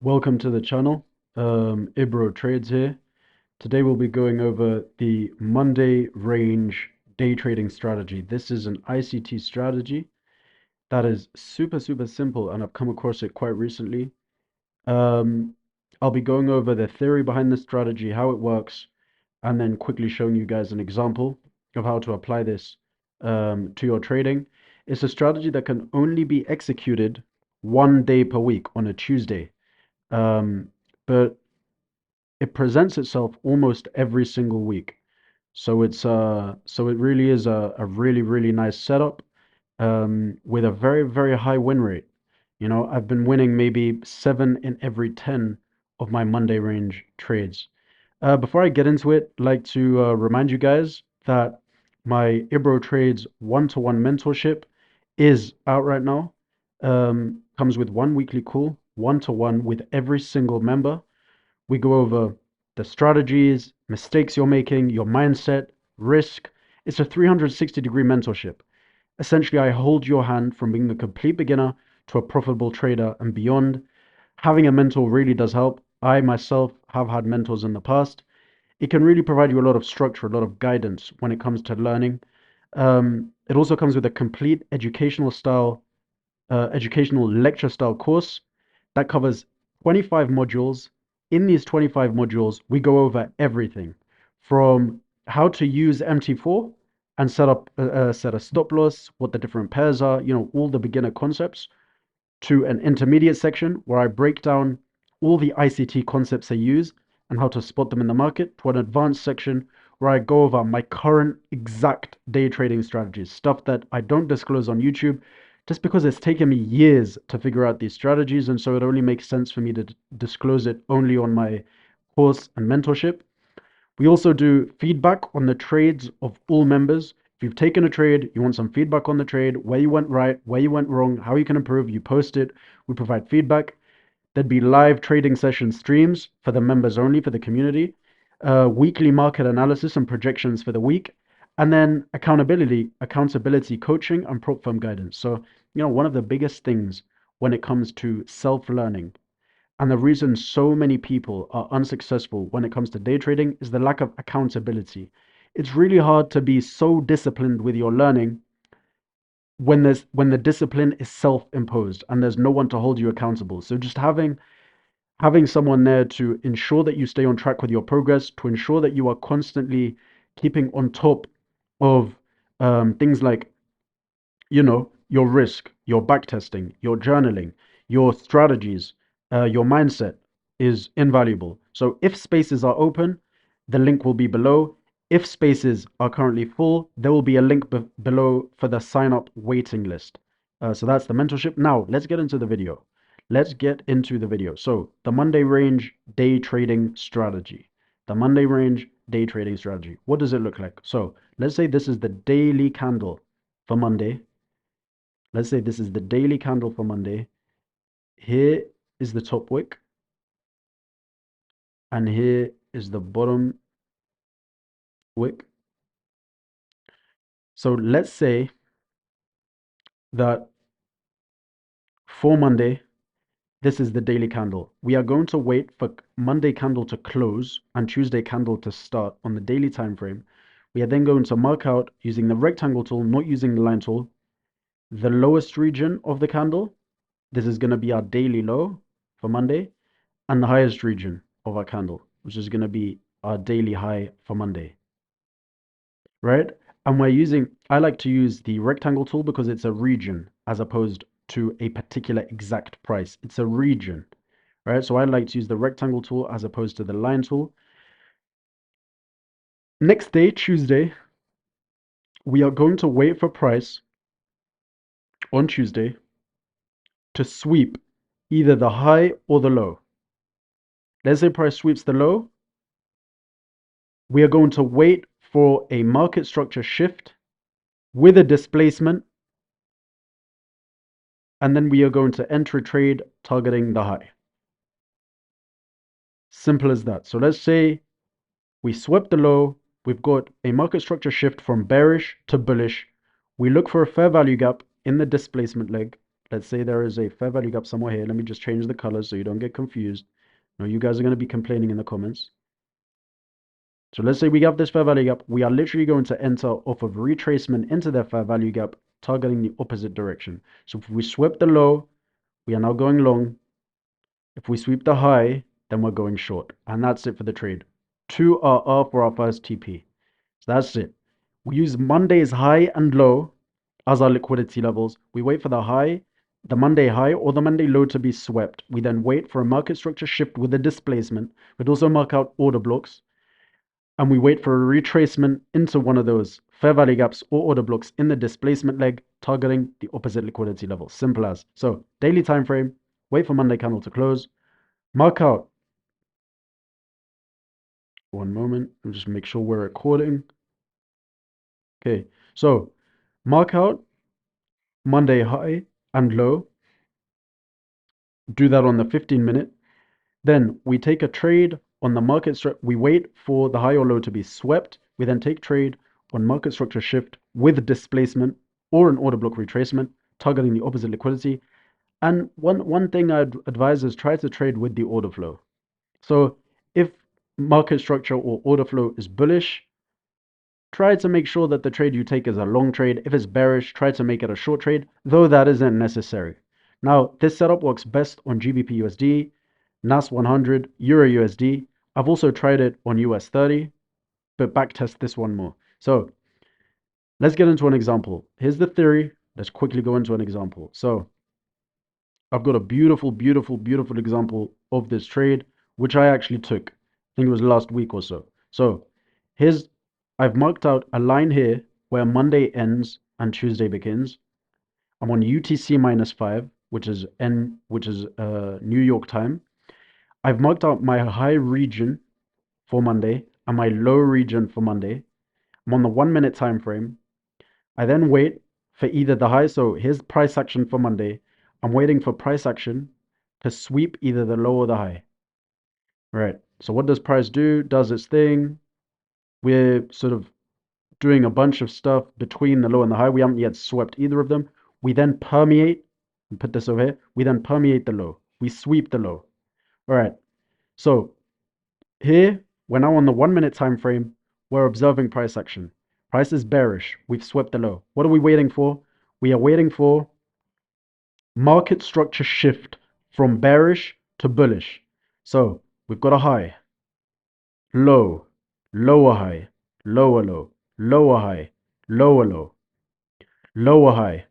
Welcome to the channel. Ebro Trades here. Today we'll be going over the Monday range day trading strategy. This is an ICT strategy that is super simple, and I've come across it quite recently. Um, I'll be going over the theory behind the strategy, how it works, and then quickly showing you guys an example of how to apply this to your trading. It's a strategy that can only be executed one day per week on a Tuesday. Um, but it presents itself almost every single week. So it really is a really nice setup with a very high win rate. You know, I've been winning maybe 7 in every 10 of my Monday range trades. Before I get into it, I'd like to remind you guys that my Ebro Trades one-to-one mentorship is out right now. Comes with one weekly call, one-to-one with every single member. We go over the strategies, mistakes you're making, your mindset, risk. It's a 360-degree mentorship. Essentially, I hold your hand from being a complete beginner to a profitable trader and beyond. Having a mentor really does help. I myself have had mentors in the past. It can really provide you a lot of structure, a lot of guidance when it comes to learning. It also comes with a complete educational lecture style course that covers 25 modules. In these 25 modules, we go over everything from how to use MT4 and set a stop loss, what the different pairs are, you know, all the beginner concepts, to an intermediate section where I break down all the ICT concepts I use and how to spot them in the market, to an advanced section where I go over my current exact day trading strategies, stuff that I don't disclose on YouTube just because it's taken me years to figure out these strategies. And so it only makes sense for me to disclose it only on my course and mentorship. We also do feedback on the trades of all members. If you've taken a trade, you want some feedback on the trade, where you went right, where you went wrong, how you can improve, you post it. We provide feedback. There'd be live trading session streams for the members only, for the community, weekly market analysis and projections for the week, and then accountability coaching and prop firm guidance. So, you know, one of the biggest things when it comes to self-learning and the reason so many people are unsuccessful when it comes to day trading is the lack of accountability. It's really hard to be so disciplined with your learning when the discipline is self-imposed and there's no one to hold you accountable. So just having someone there to ensure that you stay on track with your progress, to ensure that you are constantly keeping on top of things like, you know, your risk, your backtesting, your journaling, your strategies, your mindset is invaluable. So if spaces are open, the link will be below. If spaces are currently full, there will be a link below for the sign up waiting list. So that's the mentorship. Now let's get into the video. Let's get into the video. So the Monday range day trading strategy. The Monday range day trading strategy. What does it look like? So let's say this is the daily candle for Monday. Let's say this is the daily candle for Monday. Here is the top wick, and here is the bottom wick. So let's say that for Monday, this is the daily candle. We are going to wait for Monday candle to close and Tuesday candle to start on the daily time frame. We are then going to mark out using the rectangle tool, not using the line tool, the lowest region of the candle. This is going to be our daily low for Monday, and the highest region of our candle, which is going to be our daily high for Monday, right? And I like to use the rectangle tool because it's a region as opposed to a particular exact price. It's a region, right? So I like to use the rectangle tool as opposed to the line tool. Next day, Tuesday, we are going to wait for price on Tuesday to sweep either the high or the low. Let's say price sweeps the low. We are going to wait for a market structure shift with a displacement, and then we are going to enter a trade targeting the high. Simple as that. So let's say we swept the low, we've got a market structure shift from bearish to bullish. We look for a fair value gap in the displacement leg. let's say there is a fair value gap somewhere here. Let me just change the colors so you don't get confused. No, you guys are going to be complaining in the comments. So let's say we have this fair value gap. We are literally going to enter off of retracement into their fair value gap, targeting the opposite direction. So if we sweep the low, we are now going long. If we sweep the high, then we're going short. And that's it for the trade. 2RR for our first TP. So that's it. We use Monday's high and low as our liquidity levels. We wait for the high, the Monday high or the Monday low to be swept. We then wait for a market structure shift with a displacement. We'd also mark out order blocks. And we wait for a retracement into one of those fair value gaps or order blocks in the displacement leg, targeting the opposite liquidity level. Simple as. So daily time frame, wait for Monday candle to close, mark out. One moment, I'll just make sure we're recording. Okay, so mark out Monday high and low. Do that on the 15-minute. Then we take a trade on the market structure. We wait for the high or low to be swept. We then take trade on market structure shift with displacement or an order block retracement, targeting the opposite liquidity. And one thing I'd advise is try to trade with the order flow. So if market structure or order flow is bullish, try to make sure that the trade you take is a long trade. If it's bearish, try to make it a short trade, though that isn't necessary. Now, this setup works best on GBP USD, NAS 100, Euro USD. I've also tried it on US 30, but backtest this one more. So let's get into an example. Here's the theory. Let's quickly go into an example. So I've got a beautiful, beautiful, beautiful example of this trade, which I actually took. I think it was last week or so. So I've marked out a line here where Monday ends and Tuesday begins. I'm on UTC -5, which is New York time. I've marked out my high region for Monday and my low region for Monday. I'm on the 1 minute time frame. I then wait for either the high. So here's price action for Monday. I'm waiting for price action to sweep either the low or the high. Right. So what does price do? Does its thing. We're sort of doing a bunch of stuff between the low and the high. We haven't yet swept either of them. We then permeate, and put this over here. We then permeate the low. We sweep the low. All right. So here, we're now on the 1 minute time frame. We're observing price action. Price is bearish. We've swept the low. What are we waiting for? We are waiting for market structure shift from bearish to bullish. So we've got a high, low, lower high, lower low, lower high, lower low, lower high,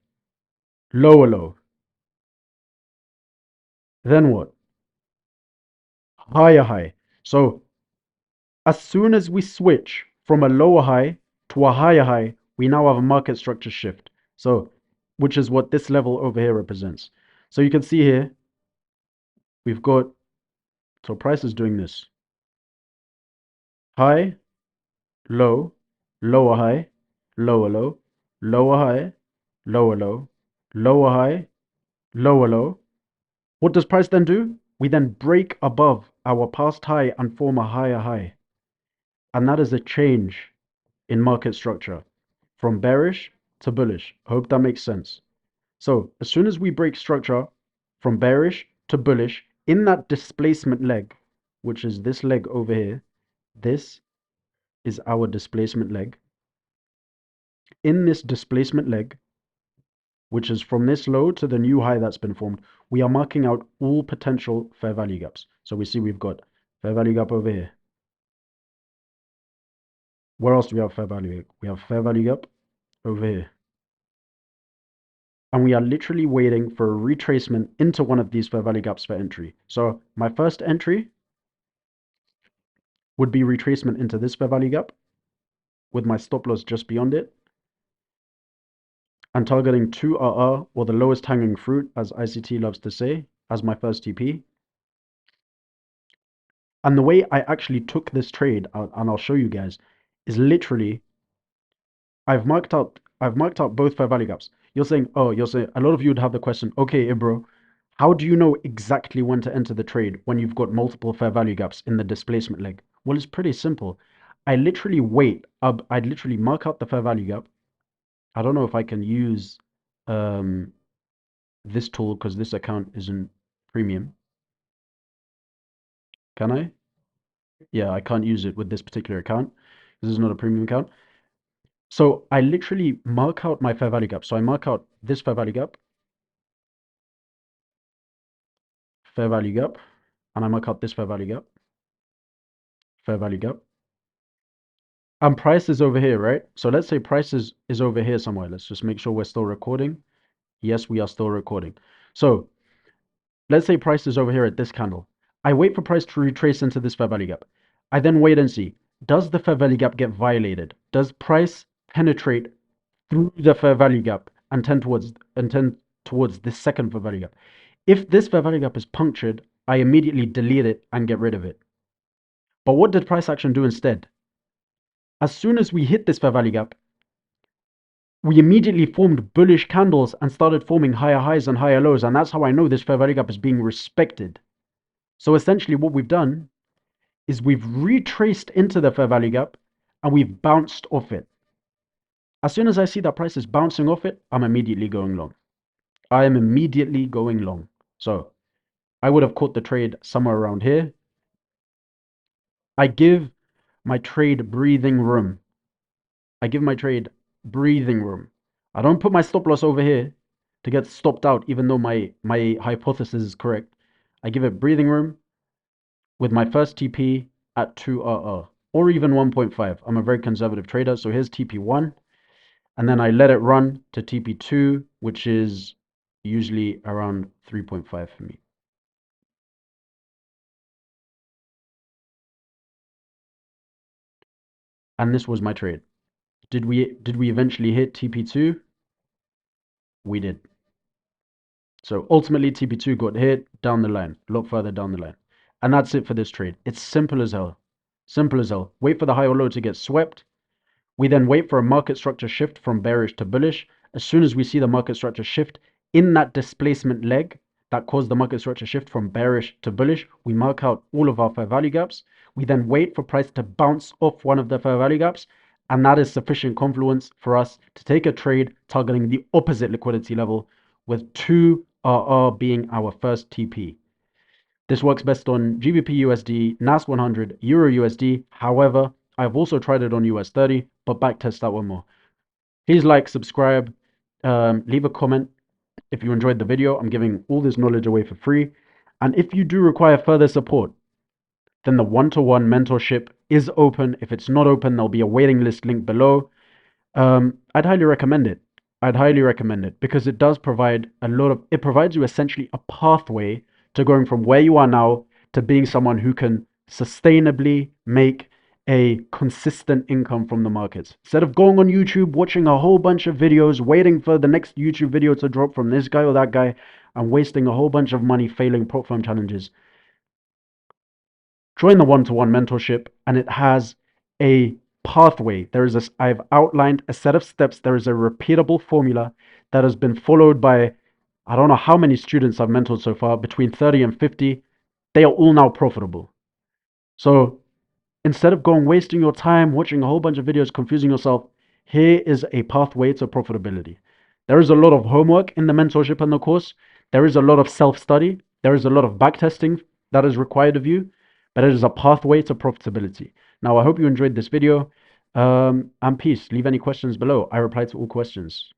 lower low. Then what? Higher high. So as soon as we switch from a lower high to a higher high, we now have a market structure shift. So, which is what this level over here represents. So you can see here, we've got, so price is doing this. High, low, lower high, lower low, lower high, lower low, lower high, lower low. What does price then do? We then break above our past high and form a higher high. And that is a change in market structure from bearish to bullish. I hope that makes sense. So as soon as we break structure from bearish to bullish in that displacement leg, which is this leg over here, this is our displacement leg. In this displacement leg, which is from this low to the new high that's been formed, we are marking out all potential fair value gaps. So we see we've got fair value gap over here. Where else do we have fair value? We have fair value gap over here. And we are literally waiting for a retracement into one of these fair value gaps for entry. So my first entry would be retracement into this fair value gap with my stop loss just beyond it. And targeting 2RR, or the lowest hanging fruit, as ICT loves to say, as my first TP. And the way I actually took this trade, and I'll show you guys, is literally I've marked out both fair value gaps. You're saying a lot of you would have the question, okay, Ebro, how do you know exactly when to enter the trade when you've got multiple fair value gaps in the displacement leg? Well, it's pretty simple. I'd literally mark out the fair value gap. I don't know if I can use this tool because this account isn't premium. Can I? Yeah, I can't use it with this particular account. This is not a premium account. So I literally mark out my fair value gap. So I mark out this fair value gap, and I mark out this fair value gap, fair value gap. And price is over here, right? So let's say price is over here somewhere. Let's just make sure we're still recording. Yes, we are still recording. So let's say price is over here at this candle. I wait for price to retrace into this fair value gap. I then wait and see, does the fair value gap get violated? Does price penetrate through the fair value gap and tend towards this second fair value gap? If this fair value gap is punctured, I immediately delete it and get rid of it. But what did price action do instead? As soon as we hit this fair value gap, we immediately formed bullish candles and started forming higher highs and higher lows. And that's how I know this fair value gap is being respected. So essentially what we've done is we've retraced into the fair value gap and we've bounced off it. As soon as I see that price is bouncing off it, I'm immediately going long. I am immediately going long. So I would have caught the trade somewhere around here. I give my trade breathing room. I give my trade breathing room. I don't put my stop loss over here to get stopped out, even though my hypothesis is correct. I give it breathing room with my first TP at 2RR or even 1.5. I'm a very conservative trader. So here's TP1. And then I let it run to TP2, which is usually around 3.5 for me. And this was my trade. Did we eventually hit TP2? We did. So ultimately TP2 got hit down the line, a lot further down the line. And that's it for this trade. It's simple as hell. Simple as hell. Wait for the high or low to get swept. We then wait for a market structure shift from bearish to bullish. As soon as we see the market structure shift in that displacement leg that caused the market structure shift from bearish to bullish, we mark out all of our fair value gaps. We then wait for price to bounce off one of the fair value gaps. And that is sufficient confluence for us to take a trade targeting the opposite liquidity level with 2RR being our first TP. This works best on GBP USD, NAS 100, Euro USD. However, I've also tried it on US 30, but backtest that one more. Please like, subscribe, leave a comment if you enjoyed the video. I'm giving all this knowledge away for free. And if you do require further support, then the one-to-one mentorship is open. If it's not open, there'll be a waiting list link below. I'd highly recommend it. I'd highly recommend it because it does provide it provides you essentially a pathway to going from where you are now to being someone who can sustainably make a consistent income from the markets. Instead of going on YouTube, watching a whole bunch of videos, waiting for the next YouTube video to drop from this guy or that guy, and wasting a whole bunch of money failing prop firm challenges, join the one-to-one mentorship, and it has a pathway. I've outlined a set of steps. There is a repeatable formula that has been followed by, I don't know how many students I've mentored so far, between 30 and 50. They are all now profitable. So instead of wasting your time watching a whole bunch of videos, confusing yourself, here is a pathway to profitability. There is a lot of homework in the mentorship and the course. There is a lot of self-study. There is a lot of backtesting that is required of you, but it is a pathway to profitability. Now, I hope you enjoyed this video, and peace. Leave any questions below. I reply to all questions.